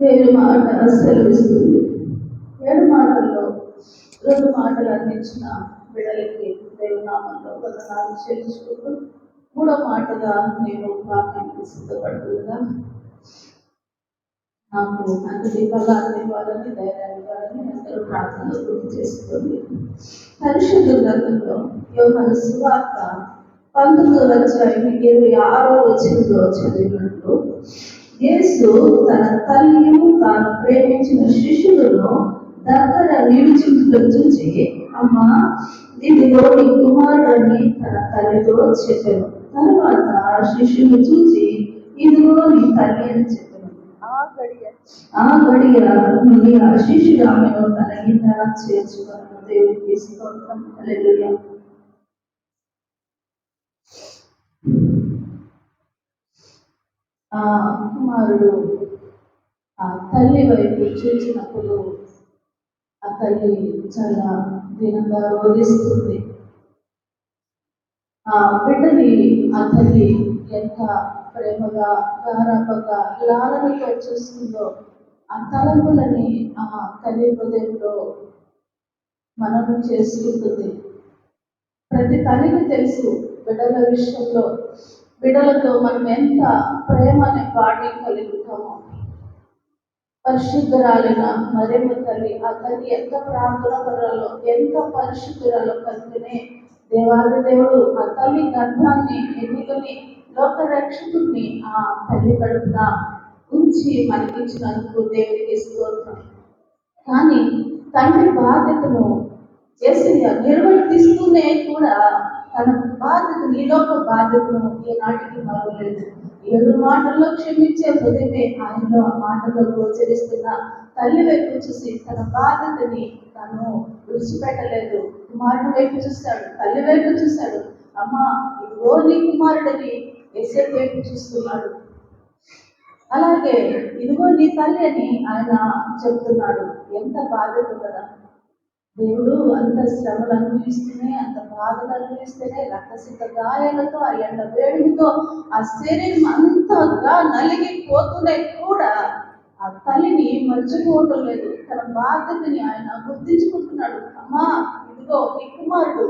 దేవుని మాట సెలవిస్తుంది. 7 మాటల్లో 2 మాటలు అందించిన బిడ్డలకి దేవుని నామంలో వందనాలు చెల్లించుకుంటూ, మూడో మాటగా నేను వాక్యానికి సిద్ధపడుతుండగా నాకు అందరి బలాన్ని ఇవ్వాలని, ధైర్యాన్ని ఇవ్వాలని అందరూ ప్రార్థనలు గుర్తు చేసుకోండి. పరిశుద్ధ గ్రంథంలో యోహాను సువార్త 19:26 చదివినట్లు, యేసు తన తల్లియు తాను ప్రేమించిన శిష్యులను దగ్గర నిలుచుంటూ చూచి, అమ్మా, ఇదిగో నీ కుమారుడని తన తల్లితో చెప్పాను. తర్వాత శిష్యులు చూసి, ఇదిగో నీ తల్లి అని చెప్పాను. ఆ గడియ నుండి ఆ శిష్యుడు ఆమెను తన ఇంట చేర్చుకున్న దేవుడికి స్తోత్రం. హల్లెలూయా. ఆ కుమారుడు ఆ తల్లి వైపు చూసినప్పుడు ఆ తల్లి చాలా దీనంగా రోధిస్తుంది. ఆ బిడ్డని ఆ తల్లి ఎంత ప్రేమగా, గారాబగా, లాలనతో చూస్తుందో ఆ తలంపులని ఆ తల్లి హృదయంలో మననం చేసుకుంటుంది. ప్రతి తల్లికి తెలుసు బిడ్డల విషయంలో బిడ్డలతో మనం ఎంత ప్రేమ అనే బాడీ కలుగుతామో. పరిశుద్ధురాలైన మరియమ్మ తల్లి, ఆ తల్లి ఎంత ప్రార్థన పరాలో, ఎంత పరిశుద్ధురాలో కనుకనే దేవాది దేవుడు ఆ తల్లి గర్భాన్ని ఎన్నుకొని లోక రక్షకుడిని ఆ తల్లి కడుపున ఉంచి మనకిచ్చినందుకు దేవుడికి స్తోత్రం. కానీ తండ్రి బాధ్యతను యేసయ్య నిర్వర్తిస్తూనే కూడా తన బాధ్యతను, ఈ లోక బాధ్యతను ఈనాటికి మరవలేదు. 7 మాటల్లో క్షమించే హృదయమే ఆయనలో ఆ మాటల్లో గోచరిస్తున్న తల్లి వైపు చూసి తన బాధ్యతని తను విడిచిపెట్టలేదు. కుమారుని వైపు చూస్తాడు, తల్లి వైపు చూస్తాడు. అమ్మా, ఇదిగో నీ కుమారుడని యేసయ్య వైపు చూస్తున్నాడు. అలాగే ఇదిగో నీ తల్లి అని ఆయన చెప్తున్నాడు. ఎంత బాధ్యత కదా! దేవుడు అంత శ్రమలు అనుభవిస్తూనే, అంత బాధలు అనుభవిస్తూనే, రక్తసిద్ధ గాయాలతో, ఆ ఎండ వేడితో ఆ శరీరం అంతగా నలిగిపోతూనే కూడా ఆ తల్లిని మర్చిపోవటం లేదు. తన బాధ్యతని ఆయన గుర్తించుకుంటున్నాడు. అమ్మా, ఇదిగో నీ కుమారుడు,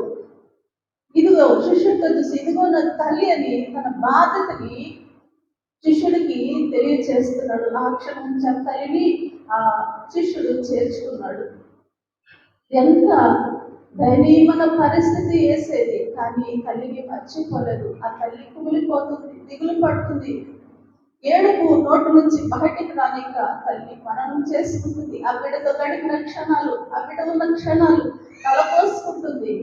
ఇదిగో శిష్యుడితో చూసి ఇదిగో నా తల్లి అని తన బాధ్యతని శిష్యుడికి తెలియచేస్తున్నాడు. ఆ క్షణం నుంచి ఆ తల్లిని ఆ శిష్యుడు చేర్చుకున్నాడు. ఎంత దయనీయమైన పరిస్థితి వేసేది, కానీ తల్లిని మర్చిపోలేదు. ఆ తల్లి కుమిలిపోతుంది, దిగులు పడుతుంది. ఏడుపు నోటు నుంచి బయటికి రానిక తల్లి మననం చేసుకుంటుంది. ఆ బిడ్డతో గడిపిన క్షణాలు, ఆ బిడ్డ ఉన్న క్షణాలు తలపోసుకుంటుంది.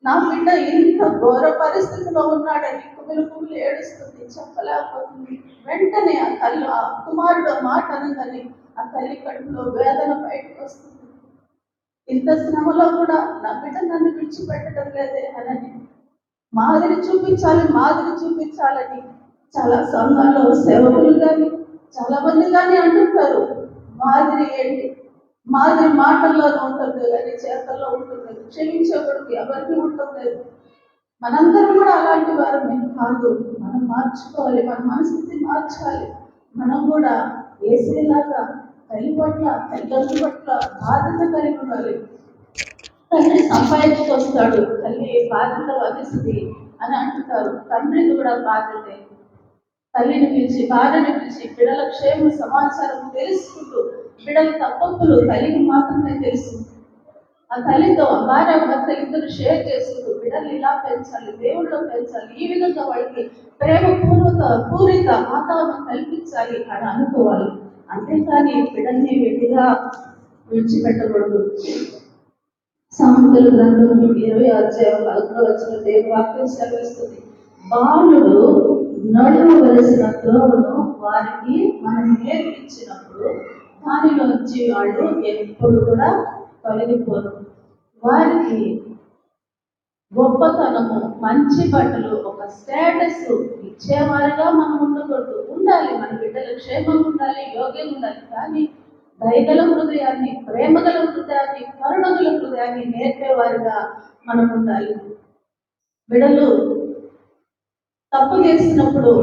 నా బిడ్డ ఇంత ఘోర పరిస్థితిలో ఉన్నాడని కుమిలి ఏడుస్తుంది, చెప్పలేకపోతుంది. వెంటనే ఆ తల్లి, ఆ కుమారుడు మాట అనగానే ఆ తల్లి కడుపులో వేదన బయటకు వస్తుంది. ఇంత శ్రమలో కూడా నా బిడ్డ నన్ను విడిచిపెట్టడం లేదే అని మాదిరి చూపించాలని చాలా సంఘాల్లో సేవకులు కానీ చాలా మంది కానీ అంటుంటారు. మాదిరి ఏంటి? మాదిరి మాటల్లోనే ఉంటుంది కానీ చేతల్లో ఉంటుంది. క్షమించేవాడికి ఎవరికి ఉంటుంది. మనందరం కూడా అలాంటి వారమే కాదు. మనం మార్చుకోవాలి, మన మనస్థితి మార్చాలి. మనం కూడా యేసయ్యలాగా తల్లి పట్ల, తల్లిదండ్రుల పట్ల బాధ్యత కలిగి ఉండాలి. తండ్రి సంపాదించుకొస్తాడు, తల్లి బాధ్యత వహిస్తుంది అని అంటున్నారు. తండ్రి కూడా బాధ్యతే. తల్లిని పిలిచి, భార్యని పిలిచి బిడ్డల క్షేమ సమాచారం తెలుసుకుంటూ, బిడ్డల తప్పప్పులు తల్లికి మాత్రమే తెలుసు. ఆ తల్లితో భార్య భర్త ఇద్దరు షేర్ చేసుకుంటూ బిడ్డలు ఇలా పెంచాలి, దేవుళ్ళు పెంచాలి, ఈ విధంగా వాళ్ళకి ప్రేమ పూరిత వాతావరణం కల్పించాలి అని అనుకోవాలి. అంతేకాని బిడ్డల్ని వెతిగా విడిచిపెట్టకూడదు. సామెతల గ్రంథం 20 దేవుని వాక్యం సెలవిస్తుంది, బాలుడు నడవవలసిన త్రోవను వారికి మనం నేర్పించినప్పుడు దానిలోంచి వాళ్ళు ఎప్పుడు కూడా తొలగిపోరు. వారికి గొప్పతనము, మంచి బట్టలు, ఒక స్టేటస్ ఇచ్చేవారుగా మనం ఉండకూడదు. ఉండాలి, మన బిడ్డలు క్షేమంగా ఉండాలి, యోగ్యంగా ఉండాలి. కానీ దయగల హృదయాన్ని, ప్రేమగల హృదయాన్ని, కరుణగల హృదయాన్ని నేర్పేవారుగా మనం ఉండాలి. బిడ్డలు తప్పు చేసినప్పుడు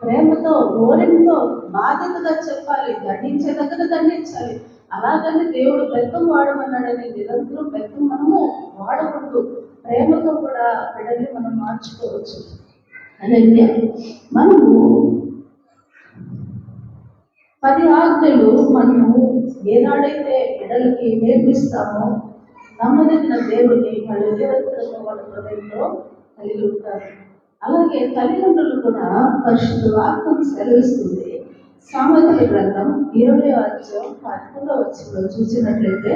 ప్రేమతో ఓరిమితో బాధ్యతగా చెప్పాలి, దండించే దగ్గర దండించాలి. అలాగని దేవుడు బెత్తం వాడమన్నాడని నిరంతరం బెత్తం మనము వాడకూడదు. ప్రేమతో కూడా బిడ్డల్ని మనం మార్చుకోవచ్చు. హల్లెలూయా. మనము 10 ఆజ్ఞలు మనము ఏనాడైతే బిడ్డలకి నేర్పిస్తామో నమ్మదగిన దేవుని వాళ్ళు నిరంతరంగా వాళ్ళ హృదయంలో కలిగి ఉంటారు. అలాగే తల్లిదండ్రులు కూడా పరిశుద్ధ వాక్యం సెలవిస్తుంది. సామెతల గ్రంథం 20వ అధ్యాయం 11వ వచనంలో చూసినట్లయితే,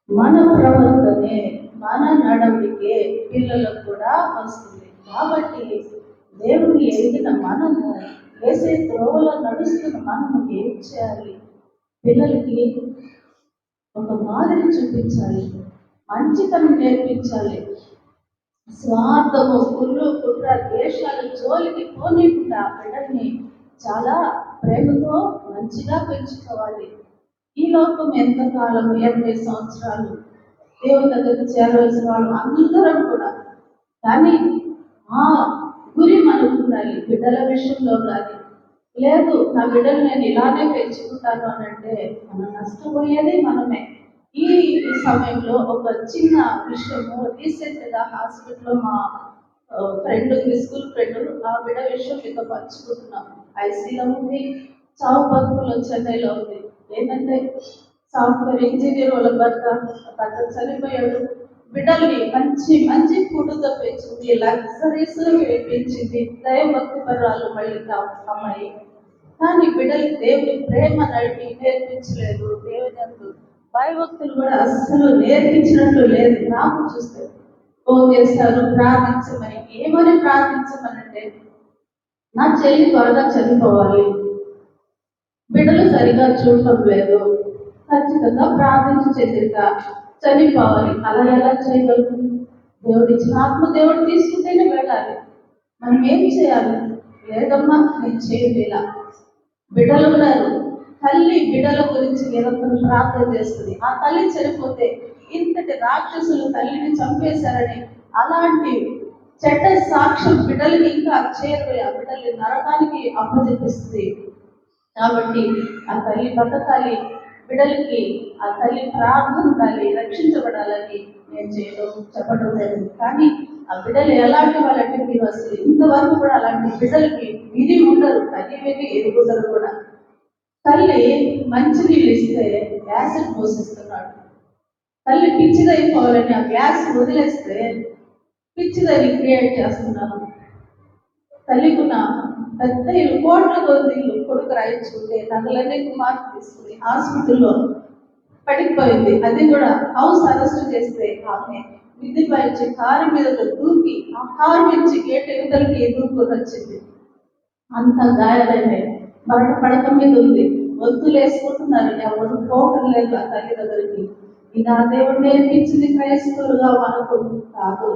మన ప్రవర్తనే మన నడవడికే పిల్లలకు కూడా వస్తుంది. కాబట్టి దేవుని ఎరిగిన మనము వేసే త్రోవలో నడుస్తున్న మనము ఏం చేయాలి? పిల్లలకి ఒక మాదిరి చూపించాలి, మంచితనం నేర్పించాలి. స్వార్థము, కుళ్ళు, కుట్ర, ద్వేషాల జోలికి పోనీకుండా బిడ్డల్ని చాలా ప్రేమతో మంచిగా పెంచుకోవాలి. ఈ లోకం ఎంతకాలం 80 సంవత్సరాలు దేవుని దగ్గరికి చేరవలసిన వాళ్ళు అందరం కూడా, కానీ ఆ గురి మనకు ఉండాలి. బిడ్డల విషయంలో కానీ లేదు నా బిడ్డలు నేను ఇలానే పెంచుకుంటాను అని అంటే మనం నష్టపోయేది మనమే. ఈ సమయంలో ఒక చిన్న విషయము, రీసెంట్గా హాస్పిటల్లో మా ఫ్రెండ్, స్కూల్ ఫ్రెండ్, ఆ బిడ్డ విషయం మీతో పంచుకుంటున్నాం. ఐసీలో ఉంది, చావు బతుకులో చెన్నైలో ఉంది. ఏంటంటే సాఫ్ట్వేర్ ఇంజనీర్ వాళ్ళ భర్త చనిపోయాడు. బిడ్డల్ని మంచి మంచి ఫుడ్తో పెంచింది, లగ్జరీస్ పెంచింది, దైవభక్తి పరాలు మళ్ళీ అమ్మాయి. కానీ బిడ్డలకి దేవుని ప్రేమ నేర్పించలేదు. దేవుని భయభక్తులు కూడా అస్సలు నేర్పించినట్లు లేదు. నాకు చూస్తే ఫోన్ చేస్తారు ప్రార్థించమని. ఏమని ప్రార్థించమనంటే, నా చెల్లి త్వరగా చనిపోవాలి, బిడ్డలు సరిగా చూడటం లేదు, ఖచ్చితంగా ప్రార్థించి చెల్లిగా చనిపోవాలి. అలా ఎలా చేయగలరు? దేవుడు ఇచ్చిన ఆత్మ దేవుడు తీసుకుంటేనే వెళ్ళాలి. మనం ఏం చేయాలి? లేదమ్మా నేను చేయలేలా. బిడ్డలు ఉన్నారు, తల్లి బిడ్డల గురించి నిరంతరం ప్రార్థన చేస్తుంది. ఆ తల్లి చనిపోతే ఇంతటి రాక్షసులు తల్లిని చంపేశారని అలాంటి చెడ్డ సాక్ష్యం బిడ్డలకి ఇంకా చేరువే, ఆ బిడ్డల్ని నరకానికి అప్పచెప్పిస్తుంది. కాబట్టి ఆ తల్లి బతకాలి, బిడ్డలకి ఆ తల్లి ప్రార్థన ఉండాలి, రక్షించబడాలని నేను చెప్పడం లేదు. కానీ ఆ బిడ్డలు ఎలాంటి వాళ్ళంటే మీరు అసలు ఇంతవరకు కూడా అలాంటి బిడ్డలకి విధి ఉండరు, తల్లి విధి ఎదుగుతారు కూడా. తల్లి మంచినీళ్ళు ఇస్తే యాసిడ్ పోషిస్తున్నాడు. తల్లి పిచ్చిదైపోవాలని ఆ గ్యాస్ వదిలేస్తే పిచ్చిదని క్రియేట్ చేస్తున్నాను. తల్లికున్న పెద్ద ఇల్లు, కోట్ల కొద్ది ఇల్లు, కొడుకు రాయించుకుంటే నగలన్నీ కుమార్తె తీసుకుని హాస్పిటల్లో పడిపోయింది. అది కూడా హౌస్ అరెస్ట్ చేస్తే ఆమె మిద్ది పైచి కారు మీద దూకి ఆ కారు నుంచి గేట్ ఎదుటలకి దూకుని వచ్చింది. అంత గాయాలైనాయి. మరణ పడక మీద ఉంది, వద్దులు వేసుకుంటున్నారు, ఎవరు పోవటం లేదు ఆ తల్లి దగ్గరికి. ఇది ఆ దేవుడు నేర్పించింది క్రైస్తవులుగా మనకు కాదు.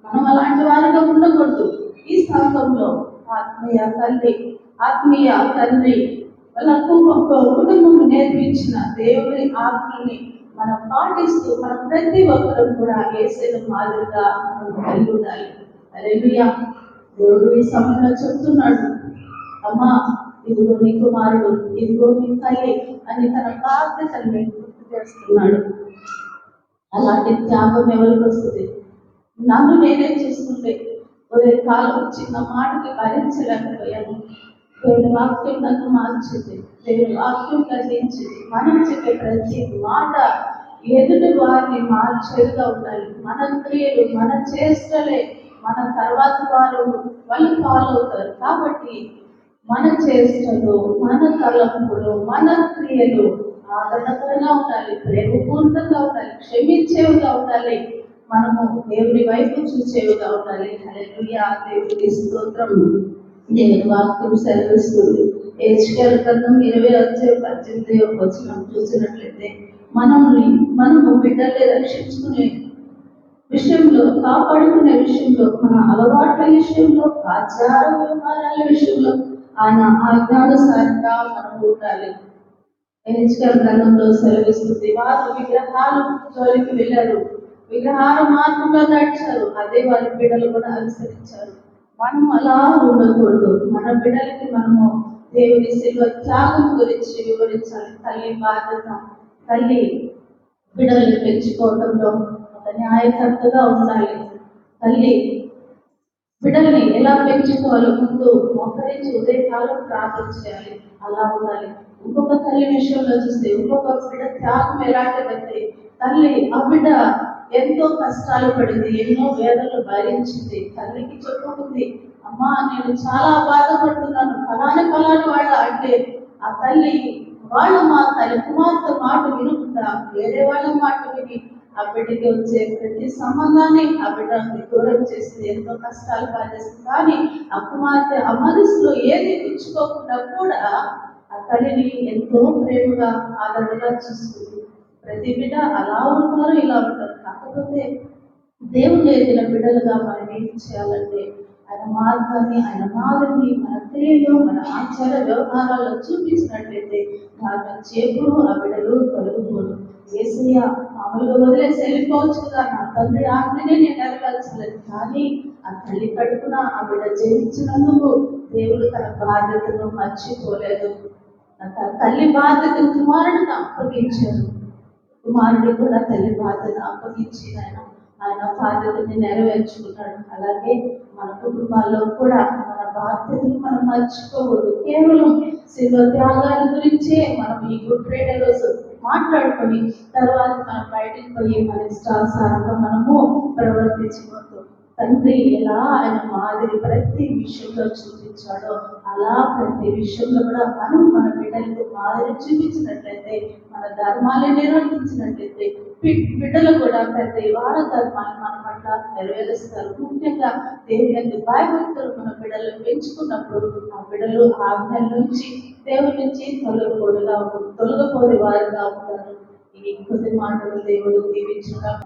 మనం అలాంటి వారిగా ఉండకూడదు. ఈ సంఘంలో ఆత్మీయ తల్లి, ఆత్మీయ తండ్రి వాళ్ళకు కుటుంబం నేర్పించిన దేవుని ఆజ్ఞల్ని మనం పాటిస్తూ మనం ప్రతి ఒక్కరం కూడా యేసుని మాదిరిగా మనం కలిగి ఉండాలి. హల్లెలూయా. దేవుడు ఈ సమయంలో చెప్తున్నాడు, అమ్మా ఇదిగో నీ కుమారుడు, ఇదిగో నీ తల్లి అని తన బాధ్యతను గుర్తు చేస్తున్నాడు. అలాంటి త్యాగం ఎవరికి వస్తుంది? నన్ను నేనే చూసుకుంటే ఉదయం కాలం చిన్న మాటకి భరించలేకపోయాను. దేవుని వాక్యం నన్ను మార్చింది, దేవుని వాక్యం ఖండించింది. మనం చెప్పే ప్రతి మాట ఎదుటి వారిని మార్చేదిగా ఉండాలి. మన క్రియలు, మన చేష్టలే మన తర్వాత వాళ్ళు ఫాలో అవుతారు. కాబట్టి మన చేష్టలు, మన తలంపులు, మన క్రియలు ఆదరణకరంగా ఉండాలి, ప్రేమపూర్ణంగా ఉండాలి, క్షమించేవిగా ఉండాలి, మనము దేవుని వైపు చూసేవిగా ఉండాలి. హల్లెలూయా. దేవుని స్తోత్రం. దేవుని వాక్యం సెలవిస్తుంది. హెచ్కేల్ గ్రంథం 20వ అధ్యాయం 18వ వచనం చూసినట్లయితే, మనము బిడ్డల్ని రక్షించుకునే విషయంలో, కాపాడుకునే విషయంలో, మన అలవాట్ల విషయంలో, ఆచార వ్యవహారాల విషయంలో ఆయన ఆజ్ఞానుసారంగా మనం ఉండాలి. హెచ్కేల్ గ్రంథంలో సెలవిస్తుంది, వారు విగ్రహాలు జోలికి వెళ్ళారు, విగ్రహాల మార్గంలో నడిచారు, అదే వారి బిడ్డలు కూడా అనుసరించారు. మనం అలా ఉండకూడదు. మన బిడ్డలకి మనము దేవుని శిల్వ త్యాగం గురించి వివరించాలి. తల్లి బాధ్యత, తల్లి బిడ్డల్ని పెంచుకోవడంలో ఒక న్యాయకర్తగా ఉండాలి. తల్లి బిడ్డల్ని ఎలా పెంచుకోవాలో ముందు మొక్కరించి ఉదయకాలం ప్రార్థన చేయాలి. అలా ఉండాలి. ఇంకొక తల్లి విషయంలో చూస్తే ఇంకొక బిడ్డ త్యాగం ఎలాంటిదంటే, తల్లి ఆ బిడ్డ ఎంతో కష్టాలు పడింది, ఎన్నో వేదనలు భరించింది. తల్లికి చెప్పుకుంది, అమ్మా నేను చాలా బాధపడుతున్నాను, ఫలాని వాళ్ళ అంటే ఆ తల్లి తల్లి కుమార్తె మాట వినుకుంటా వేరే వాళ్ళ మాట విని ఆ బిడ్డకి వచ్చే ప్రతి సంబంధాన్ని ఆ బిడ్డకి దూరం చేసింది, ఎంతో కష్టాలు బాధేస్తుంది. కానీ ఆ కుమార్తె ఆ మనసులో ఏది ఇచ్చుకోకుండా కూడా ఆ తల్లిని ఎంతో ప్రేమగా ఆదరణగా చూస్తుంది. ప్రతి బిడ్డ అలా ఉంటారు, ఇలా ఉంటారు. కాకపోతే దేవుడు నేర్పిన బిడ్డలుగా మనం ఏం చేయాలంటే ఆయన మార్గాన్ని, ఆయన మాదిరిని మన క్రియలో, మన ఆచార వ్యవహారాల్లో చూపించినట్లయితే దాని నుంచి ఎప్పుడు ఆ బిడ్డలు తొలగిపోరు. యేసయ్య మామూలుగా వదిలేసి వెళ్ళిపోవచ్చు కదా, నా తండ్రి ఆజ్ఞనే నేను నెరవేర్చలేదు. కానీ ఆ తల్లి కడుపున ఆ బిడ్డ జయించినందుకు దేవుడు తన బాధ్యతను మర్చిపోలేదు. తల్లి బాధ్యతను కుమారుడిని అప్పగించారు. కుమారుడు కూడా తల్లి బాధ్యతను అప్పగించి ఆయన బాధ్యతని నెరవేర్చుకున్నాడు. అలాగే మన కుటుంబాల్లో కూడా మన బాధ్యతను మనం మర్చిపోకూడదు. కేవలం శిల్వ త్యాగాల గురించే మనం ఈ గుడ్ ఫ్రైడే రోజు మాట్లాడుకొని తర్వాత మనం బయటికి పోయి మన ఇష్టానుసారంగా మనము ప్రవర్తించకూడదు. తండ్రి ఎలా ఆయన మాదిరి ప్రతి విషయంలో చూపించాడో అలా ప్రతి విషయంలో కూడా మనం మన బిడ్డలకు మాదిరి చూపించినట్లయితే, మన ధర్మాన్ని నిర్వర్తించినట్లయితే బిడ్డలు కూడా ప్రతి వార ధర్మాన్ని మన పట్ల నెరవేరుస్తారు. ముఖ్యంగా దేవుని యొక్క భయభక్తులు మన బిడ్డలు పెంచుకున్నప్పుడు ఆ బిడ్డలు ఆజ్ఞల నుంచి దేవుని నుంచి తొలగపోని వారుగా ఉంటారు. ఈ కొద్ది మాటలు దేవుడు దీవించడం